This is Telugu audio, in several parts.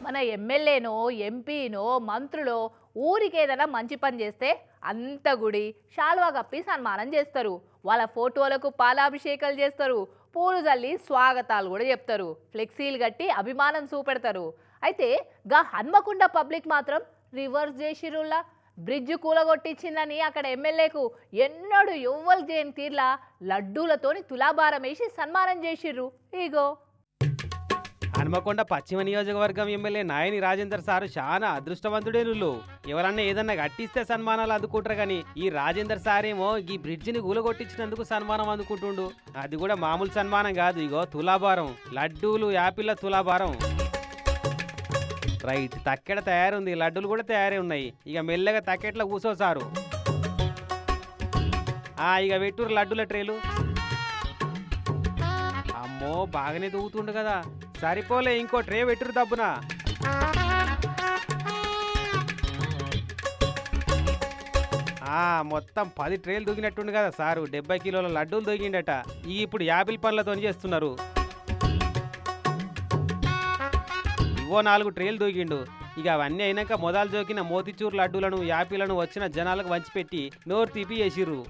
మన ఎమ్మెల్యేనో ఎంపీనో మంత్రులో ఊరికేదైనా మంచి పని చేస్తే అంత గుడి శాల్వా కప్పి సన్మానం చేస్తారు. వాళ్ళ ఫోటోలకు పాలాభిషేకాలు చేస్తారు, పూలు జల్లి స్వాగతాలు కూడా చెప్తారు, ఫ్లెక్సీలు కట్టి అభిమానం చూపెడతారు. అయితే గా హన్మకొండ పబ్లిక్ మాత్రం రివర్స్ చేసిరుల్లా. బ్రిడ్జ్ కూలగొట్టించిందని అక్కడ ఎమ్మెల్యేకు ఎన్నడూ ఎవ్వరు చేయని తీర్లా లడ్డూలతోని తులాభారం వేసి సన్మానం చేసిర్రు. ఇగో హన్మకొండ పశ్చిమ నియోజకవర్గం ఎమ్మెల్యే నాయని రాజేందర్ సారు చాలా అదృష్టవంతుడే. నువ్వు ఎవరన్నా ఏదన్నా కట్టిస్తే సన్మానాలు అందుకుంటారు కానీ ఈ రాజేందర్ సారేమో ఈ బ్రిడ్జిని కూలగొట్టించినందుకు సన్మానం అందుకుంటుండు. అది కూడా మామూలు సన్మానం కాదు, ఇగో తులాభారం, లడ్డూలు యాపిల్ల తులాభారం. రైట్, తక్కెడ తయారుంది, లడ్డూలు కూడా తయారై ఉన్నాయి. ఇక మెల్లగా తక్కెట్లో కూసోసారు. ఇక పెట్టురు లడ్డూల ట్రేలు. అమ్మో బాగానే తూగుతుండు కదా, సరిపోలే, ఇంకో ట్రే పెట్టురు దబ్బున. మొత్తం 10 ట్రేలు దూగినట్టుండు కదా సారు. 70 కిలోల లడ్డూలు దూగిండట. ఇప్పుడు యాపిల్ పండ్లతో చేస్తున్నారు. ఇవో 4 ట్రేలు దూగిండు. ఇక అవన్నీ అయినాక మొదలు జోకిన మోతిచూర్ లడ్డూలను యాపిలను వచ్చిన జనాలకు వంచిపెట్టి నోరు తీపి చేసిర్రు.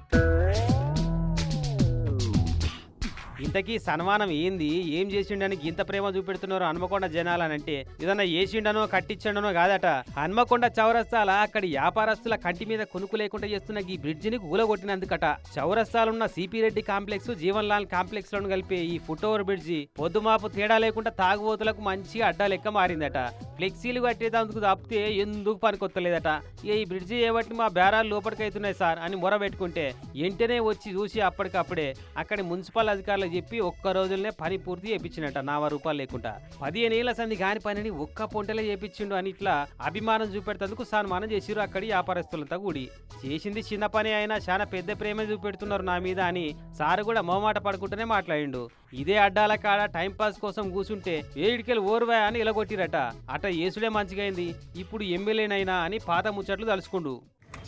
ఇంతకీ సన్మానం ఏంది, ఏం చేసిండని ఇంత ప్రేమ చూపెడుతున్నారు హన్మకొండ జనాలనంటే ఏదన్నా చేసిండనో కట్టించండనో కాదట. హన్మకొండ చౌరస్తాల అక్కడి వ్యాపారస్తుల కంటి మీద కొనుక్కు లేకుండా చేస్తున్న ఈ బ్రిడ్జిని కూలగొట్టినందుకట. చౌరస్తాలున్న CP Reddy complex, Jeevan Lal complex లను కలిపే ఈ ఫుట్ ఓవర్ బ్రిడ్జి పొద్దుమాపు తేడా లేకుండా తాగుబోతులకు మంచి అడ్డా లెక్క మారిందట. ఫ్లెక్సీలు కట్టేదందుకు తప్పితే ఎందుకు పనికొత్తలేదట. ఈ బ్రిడ్జి ఏబట్టి మా బేరాలు లోపలికైతున్నాయి సార్ అని మొర పెట్టుకుంటే వెంటనే వచ్చి చూసి అప్పటికప్పుడే అక్కడి మున్సిపల్ అధికారులు చెప్పి ఒక్క రోజులనే పని పూర్తి చేయించినట్ట. 40 రూపాయలు లేకుండా. 15 ఏళ్ల సంది కాని పనిని ఒక్క పొంటలే చేపించిండు అని ఇట్లా అభిమానం చూపెడతందుకు సన్మానం చేసిరు అక్కడి వ్యాపారస్తులంతా కూడి. చేసింది చిన్న పని అయినా చాలా పెద్ద ప్రేమ చూపెడుతున్నారు నా మీద అని సారు కూడా మొహమాట పడుకుంటూనే మాట్లాడిండు. ఇదే అడ్డాల కాడ టైం పాస్ కోసం కూర్చుంటే ఏడికెళ్ళి ఓర్వా అని ఇలగొట్టిరట. అట ఏసుడే మంచిగైంది, ఇప్పుడు ఎమ్మెల్యేనైనా అని పాత ముచ్చట్లు తలుచుకుండు.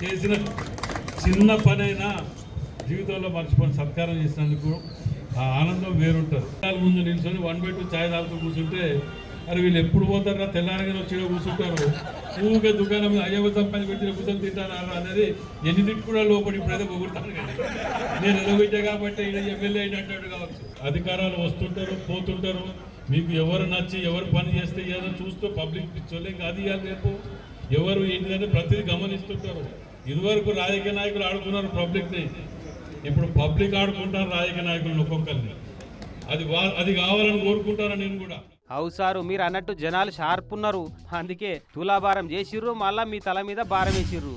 చేసిన చిన్న పనైనా జీవితంలో మర్చిపోయి సత్కారం చేసినందుకు ఆ ఆనందం వేరుంటుంది. ముందు నిల్చొని 1 by 2 ఛాయ్ తాగుతూ కూర్చుంటే అరే వీళ్ళు ఎప్పుడు పోతారా, తెల్లారగా వచ్చి కూర్చుంటారు, ఊరికే దుకాణం అయ్యవ సంపాదించి పెట్టిన కూర్చొని తింటారా అనేది ఎన్ని తిట్టుకున్నా లోపల ఇప్పుడైతే పొగుడతాను కదా. నేను ఎలగొచ్చా కాబట్టి ఈయన ఎమ్మెల్యే అయినట్టు కావచ్చు. అధికారాలు వస్తుంటారు పోతుంటారు, మీకు ఎవరు నచ్చి ఎవరు పని చేస్తే ఏదో చూస్తూ పబ్లిక్ పిచ్చోళ్ళే అది ఇవ్వాలి. రేపు ఎవరు ఏంటిదంటే ప్రతిదీ గమనిస్తుంటారు. ఇదివరకు రాజకీయ నాయకులు ఆడుకున్నారు పబ్లిక్ని, ఇప్పుడు పబ్లిక్ ఆడుకుంటారు రాజకీయ నాయకులను ఒక్కొక్కరిని. అది కావాలని కోరుకుంటాను నేను కూడా. అవు సారు, మీరు అన్నట్టు జనాలు షార్ప్ ఉన్నారు, అందుకే తులాభారం చేసిర్రు, మళ్ళా మీ తల మీద భారం వేసిర్రు.